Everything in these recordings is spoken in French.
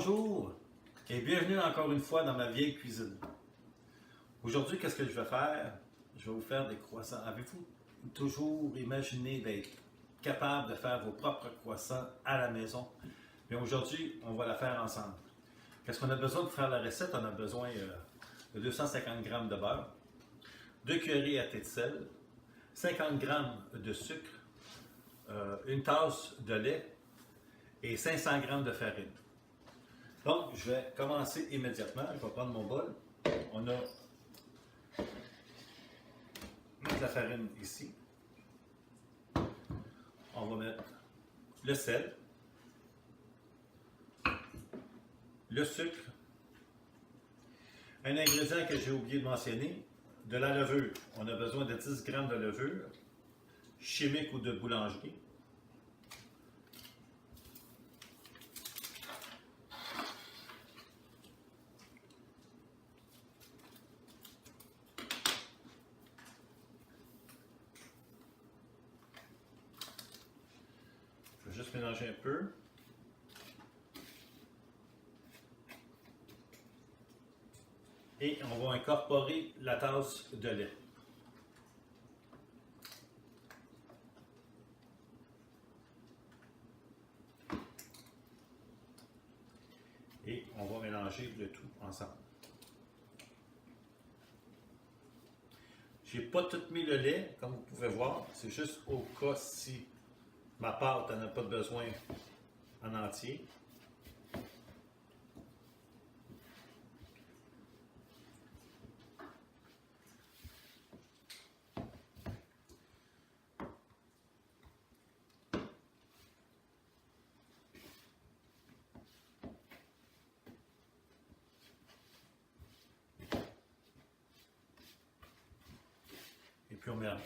Bonjour et bienvenue encore une fois dans ma vieille cuisine. Aujourd'hui, qu'est-ce que je vais faire? Je vais vous faire des croissants. Avez-vous toujours imaginé d'être capable de faire vos propres croissants à la maison? Bien aujourd'hui, on va la faire ensemble. Qu'est-ce qu'on a besoin pour faire la recette? On a besoin de 250 g de beurre, 2 cuillerées à thé de sel, 50 g de sucre, une tasse de lait et 500 g de farine. Donc, je vais commencer immédiatement. Je vais prendre mon bol. On a mettre la farine ici. On va mettre le sel, le sucre, un ingrédient que j'ai oublié de mentionner, de la levure. On a besoin de 10 g de levure, chimique ou de boulangerie. Je vais juste mélanger un peu. Et on va incorporer la tasse de lait. Et on va mélanger le tout ensemble. Je n'ai pas tout mis le lait, comme vous pouvez voir. C'est juste au cas si ma pâte n'a pas besoin en entier. Et puis on mélange.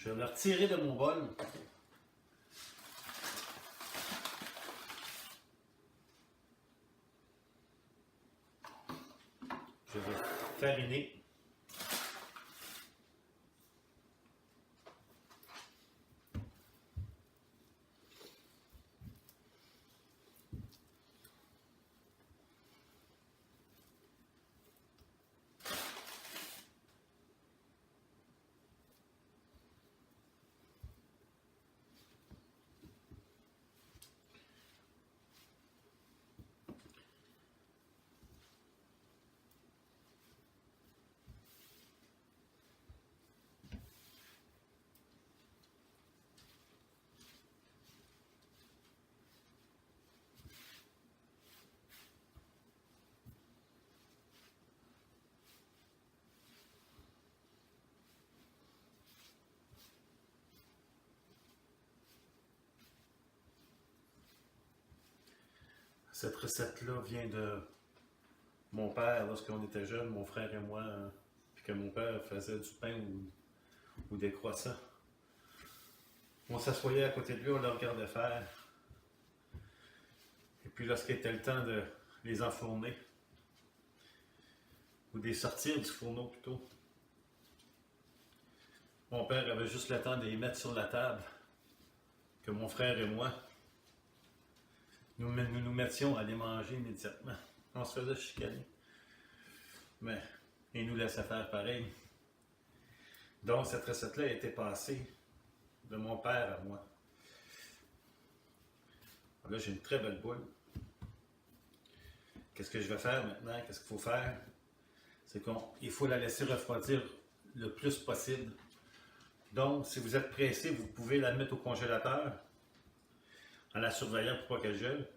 Je vais le retirer de mon bol. Je vais fariner. Cette recette-là vient de mon père lorsqu'on était jeune, mon frère et moi, puis que mon père faisait du pain ou des croissants. On s'assoyait à côté de lui, on le regardait faire. Et puis lorsqu'il était le temps de les enfourner, ou de les sortir du fourneau plutôt, mon père avait juste le temps de les mettre sur la table, que mon frère et moi, nous mettions à les manger immédiatement. On se faisait chicaner. Mais il nous laissait faire pareil. Donc cette recette-là a été passée de mon père à moi. Là, j'ai une très belle boule. Qu'est-ce que je vais faire maintenant? Qu'est-ce qu'il faut faire? C'est qu'il faut la laisser refroidir le plus possible. Donc, si vous êtes pressé, vous pouvez la mettre au congélateur en la surveillant pour pas qu'elle gèle.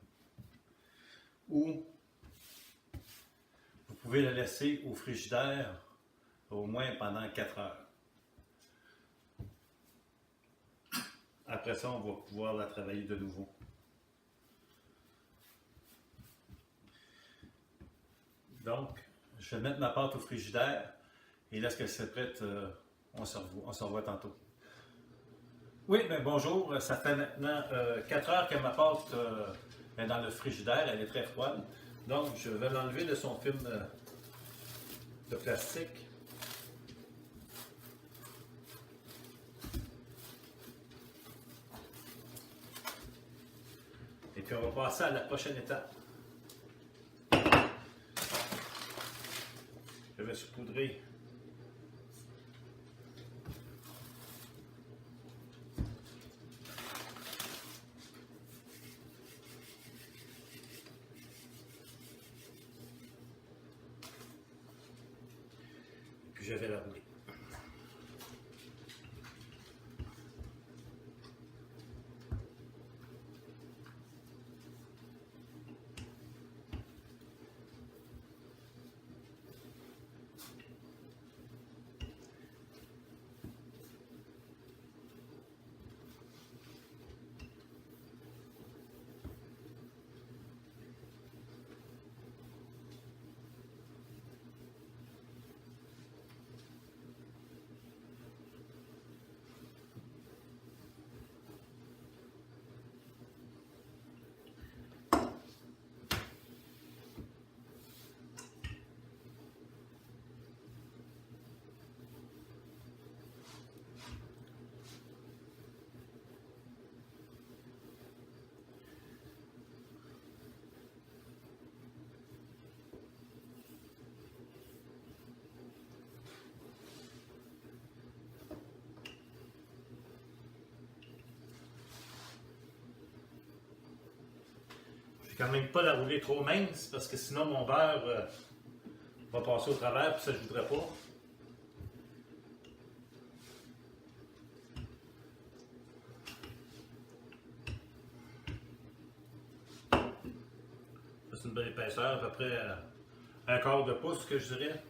Ou vous pouvez la laisser au frigidaire au moins pendant 4 heures. après ça, on va pouvoir la travailler de nouveau. Donc, je vais mettre ma pâte au frigidaire et lorsqu'elle s'est prête, on se revoit tantôt. Oui, mais bonjour, ça fait maintenant 4 heures que ma pâte est dans le frigidaire, elle est très froide. Donc, je vais l'enlever de son film de plastique. Et puis, on va passer à la prochaine étape. Je vais saupoudrer puis je vais la rouler. Je ne vais quand même pas la rouler trop mince parce que sinon mon beurre va passer au travers et ça je ne voudrais pas. C'est une bonne épaisseur, à peu près un quart de pouce que je dirais.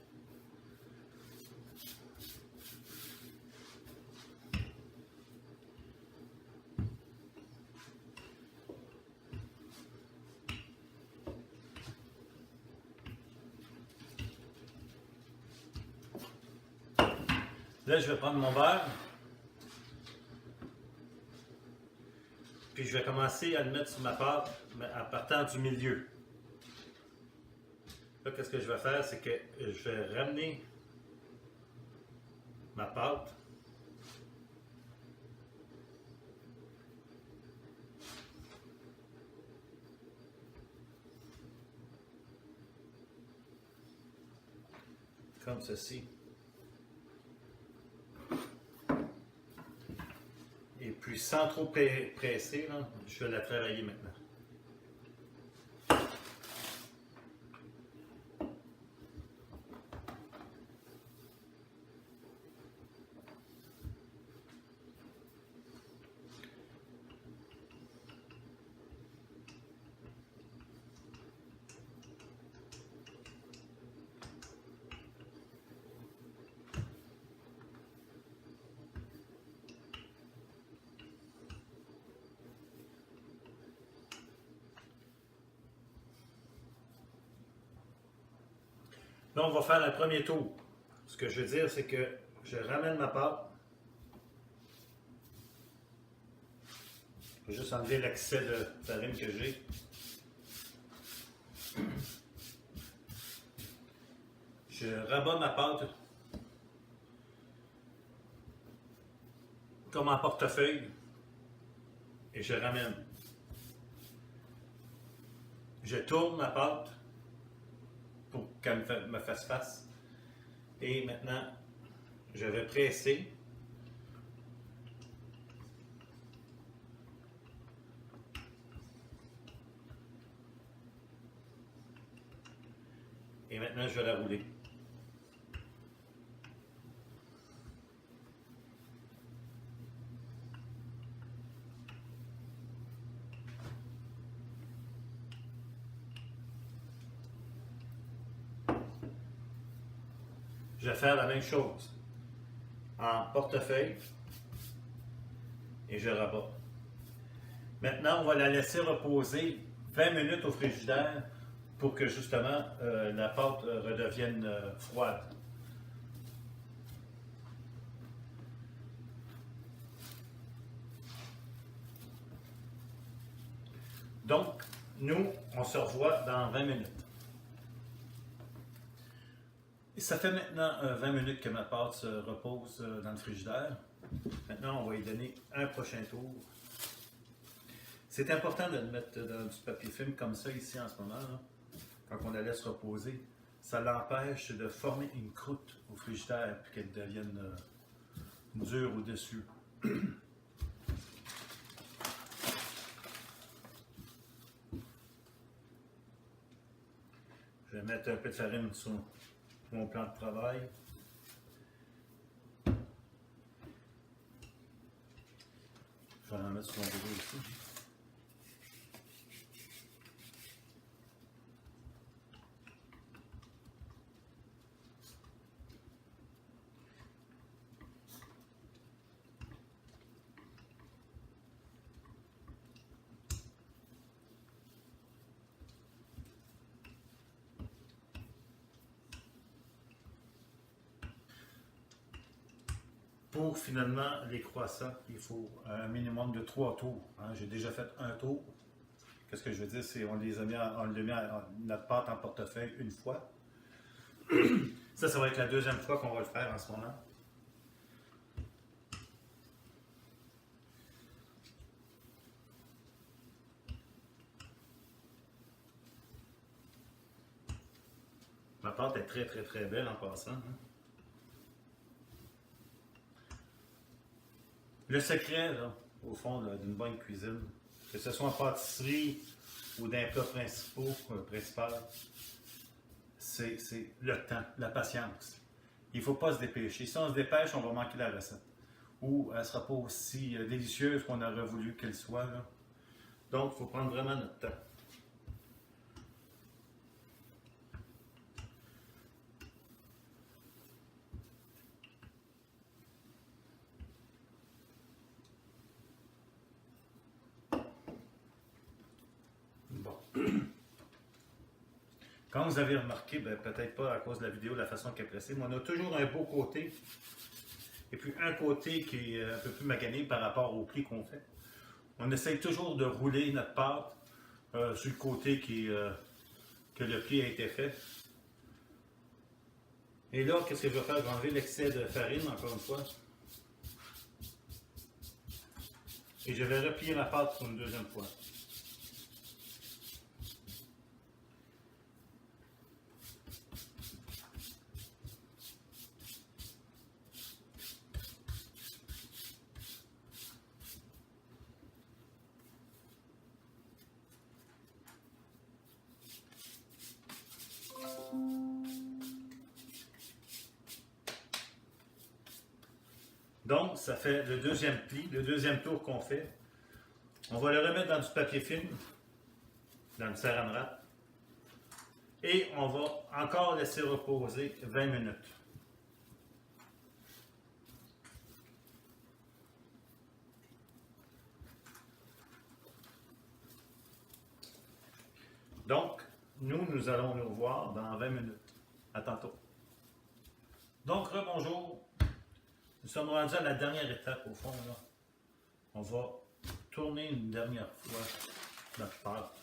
Là, je vais prendre mon beurre. Puis je vais commencer à le mettre sur ma pâte en partant du milieu. Là, qu'est-ce que je vais faire, c'est que je vais ramener ma pâte. Comme ceci. Et puis sans trop presser, là, je vais la travailler maintenant. Là, on va faire le premier tour. Ce que je veux dire, c'est que je ramène ma pâte. Je vais juste enlever l'excès de farine que j'ai. Je rabats ma pâte comme en portefeuille et je ramène. Je tourne ma pâte pour qu'elle me fasse face. Et maintenant, je vais presser. Et maintenant, je vais la rouler. Je vais faire la même chose en portefeuille et je rabats. Maintenant, on va la laisser reposer 20 minutes au frigidaire pour que justement la pâte redevienne froide. Donc, nous, on se revoit dans 20 minutes. Et ça fait maintenant 20 minutes que ma pâte se repose dans le frigidaire. Maintenant, on va y donner un prochain tour. C'est important de le mettre dans du papier film comme ça ici en ce moment, là, quand on la laisse reposer. Ça l'empêche de former une croûte au frigidaire et qu'elle devienne dure au-dessus. Je vais mettre un peu de farine sur mon plan de travail. Je vais en mettre sur mon rouleau ici. Pour finalement les croissants, il faut un minimum de 3 tours. Hein. J'ai déjà fait un tour. Qu'est-ce que je veux dire? C'est on les a mis, notre pâte en portefeuille une fois. Ça va être la deuxième fois qu'on va le faire en ce moment. Ma pâte est très très très belle en passant. Hein. Le secret, là, au fond, d'une bonne cuisine, que ce soit en pâtisserie ou d'un plat principal, c'est le temps, la patience. Il ne faut pas se dépêcher. Si on se dépêche, on va manquer la recette. Ou elle ne sera pas aussi délicieuse qu'on aurait voulu qu'elle soit. Là. Donc, il faut prendre vraiment notre temps. Bon. Comme vous avez remarqué, ben, peut-être pas à cause de la vidéo, la façon qu'elle est pressée, mais on a toujours un beau côté. Et puis un côté qui est un peu plus magané par rapport au pli qu'on fait. On essaye toujours de rouler notre pâte sur le côté que le pli a été fait. Et là, qu'est-ce que je vais faire? Je vais enlever l'excès de farine, encore une fois. Et je vais replier ma pâte pour une deuxième fois. Donc, ça fait le deuxième pli, le deuxième tour qu'on fait. On va le remettre dans du papier film, dans le saran wrap. Et on va encore laisser reposer 20 minutes. Donc, nous allons nous revoir dans 20 minutes. À tantôt. Donc, rebonjour. Nous sommes rendus à la dernière étape, au fond. Là. On va tourner une dernière fois notre pâte.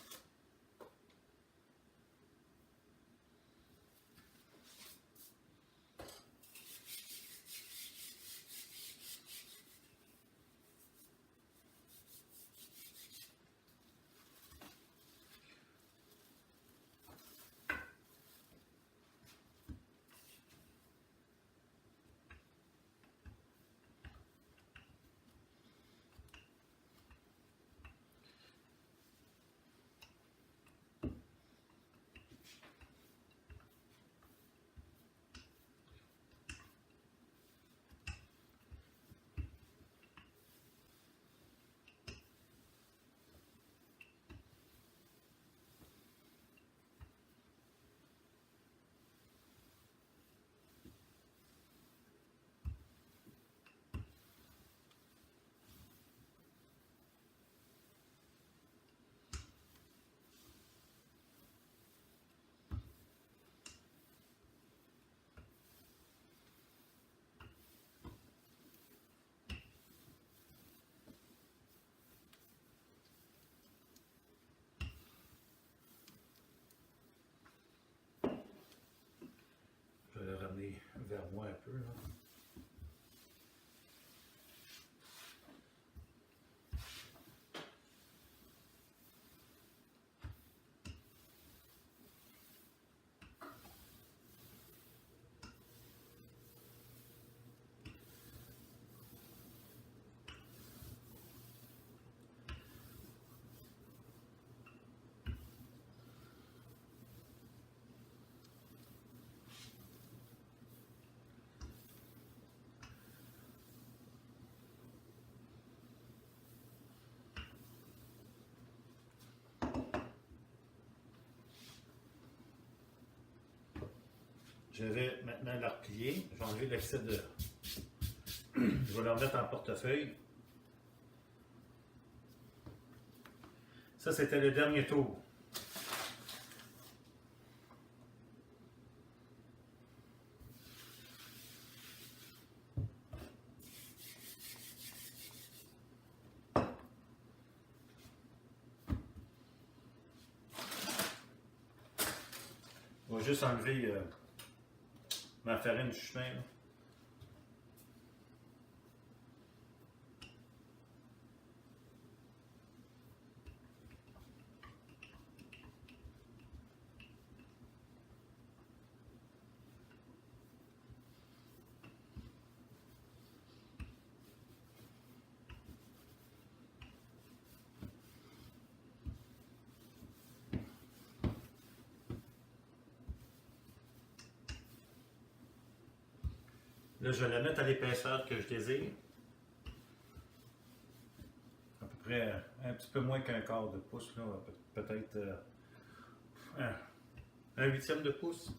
voit un peu. Là. Je vais maintenant la replier. Je vais enlever l'excès de... Je vais la remettre en portefeuille. Ça, c'était le dernier tour. On va juste enlever ma farine du chemin. Là. Là, je vais la mettre à l'épaisseur que je désire. À peu près un petit peu moins qu'un quart de pouce. Peut-être un huitième de pouce.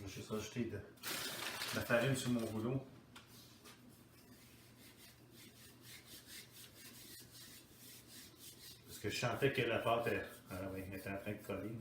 Je vais juste rajouter de la farine sur mon rouleau. Parce que je sentais que la pâte était en train de coller.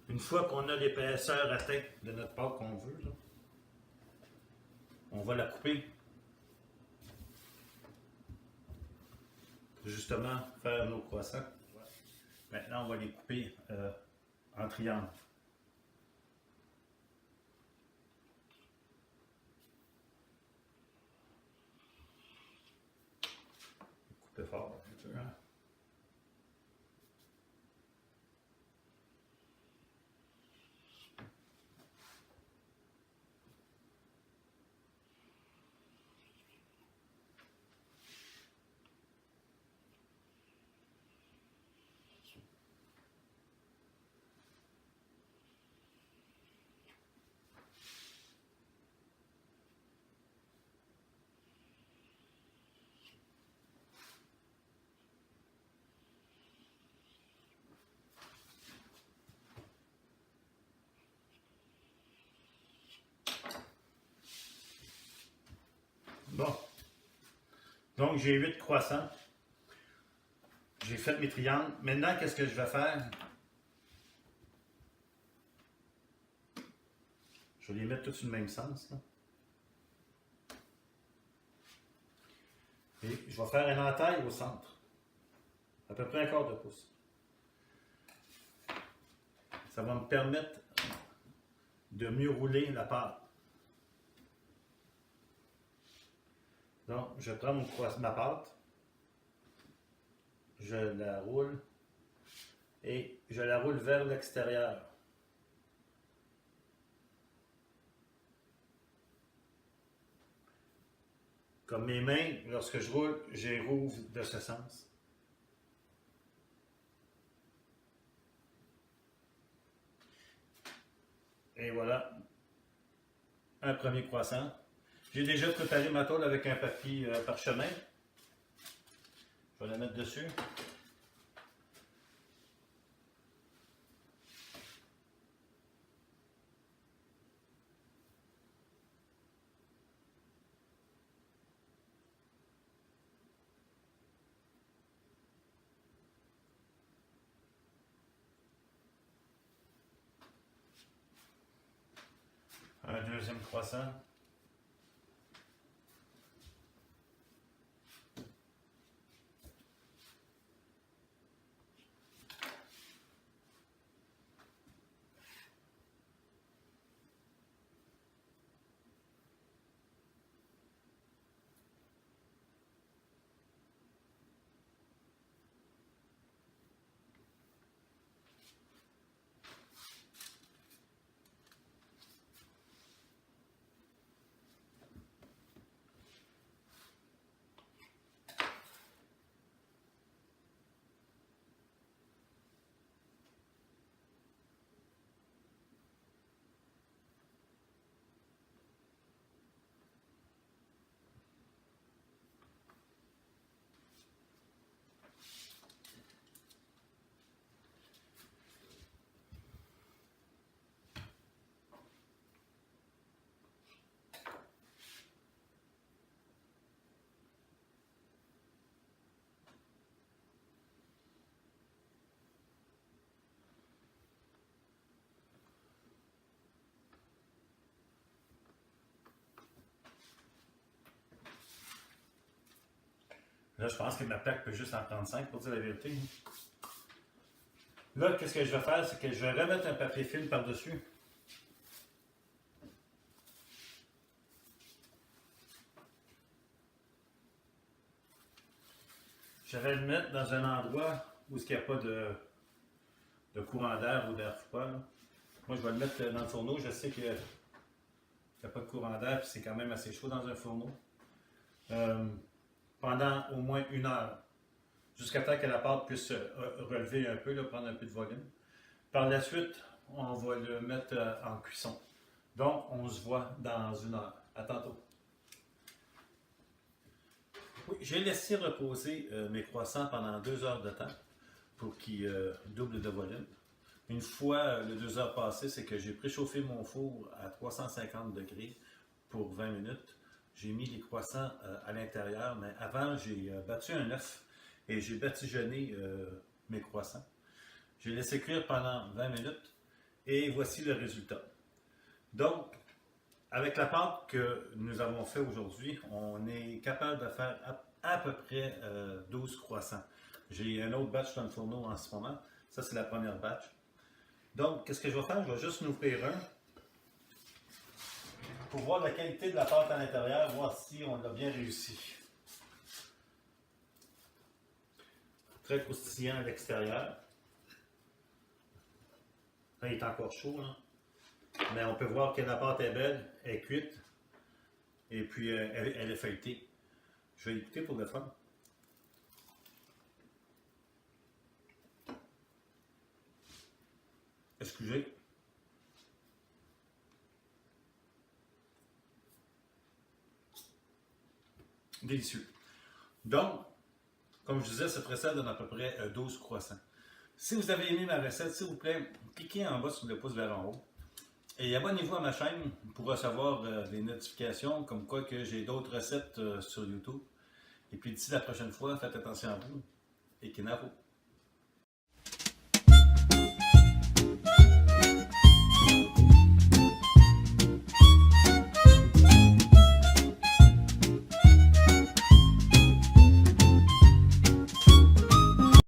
Une fois qu'on a l'épaisseur atteinte de notre pâte qu'on veut, là, on va la couper. Pour justement faire nos croissants. Maintenant, on va les couper en triangle. Couper fort, un peu, hein? Bon. Donc, j'ai 8 croissants. J'ai fait mes triangles. Maintenant, qu'est-ce que je vais faire? Je vais les mettre tous sur le même sens. Là. Et je vais faire une entaille au centre. À peu près un quart de pouce. Ça va me permettre de mieux rouler la pâte. Donc, je prends ma pâte, je la roule et je la roule vers l'extérieur. Comme mes mains, lorsque je roule, je les rouvre de ce sens. Et voilà, un premier croissant. J'ai déjà préparé ma tôle avec un papier parchemin. Je vais la mettre dessus. Un deuxième croissant. Là, je pense que ma plaque peut juste en prendre 5 pour dire la vérité. Là, qu'est-ce que je vais faire? C'est que je vais remettre un papier film par-dessus. Je vais le mettre dans un endroit où il n'y a pas de courant d'air ou d'air froid. Là. Moi, je vais le mettre dans le fourneau. Je sais qu'il n'y a pas de courant d'air, puis c'est quand même assez chaud dans un fourneau. Pendant au moins 1 heure, jusqu'à temps que la pâte puisse se relever un peu, là, prendre un peu de volume. Par la suite, on va le mettre en cuisson. Donc, on se voit dans 1 heure. À tantôt. Oui, j'ai laissé reposer mes croissants pendant 2 heures de temps pour qu'ils doublent de volume. Une fois les 2 heures passées, c'est que j'ai préchauffé mon four à 350 degrés pour 20 minutes. J'ai mis les croissants à l'intérieur, mais avant, j'ai battu un œuf et j'ai badigeonné mes croissants. J'ai laissé cuire pendant 20 minutes et voici le résultat. Donc, avec la pâte que nous avons fait aujourd'hui, on est capable de faire à peu près 12 croissants. J'ai un autre batch dans le fourneau en ce moment. Ça, c'est la première batch. Donc, qu'est-ce que je vais faire? Je vais juste en ouvrir un pour voir la qualité de la pâte à l'intérieur, voir si on l'a bien réussi. Très croustillant à l'extérieur. Là, il est encore chaud, là. Mais on peut voir que la pâte est belle, elle est cuite, et puis elle est feuilletée. Je vais l'écouter pour le fun. Excusez. Délicieux. Donc, comme je disais, cette recette donne à peu près 12 croissants. Si vous avez aimé ma recette, s'il vous plaît, cliquez en bas sur le pouce vers en haut. Et abonnez-vous à ma chaîne pour recevoir des notifications comme quoi que j'ai d'autres recettes sur YouTube. Et puis d'ici la prochaine fois, faites attention à vous et Kinavo.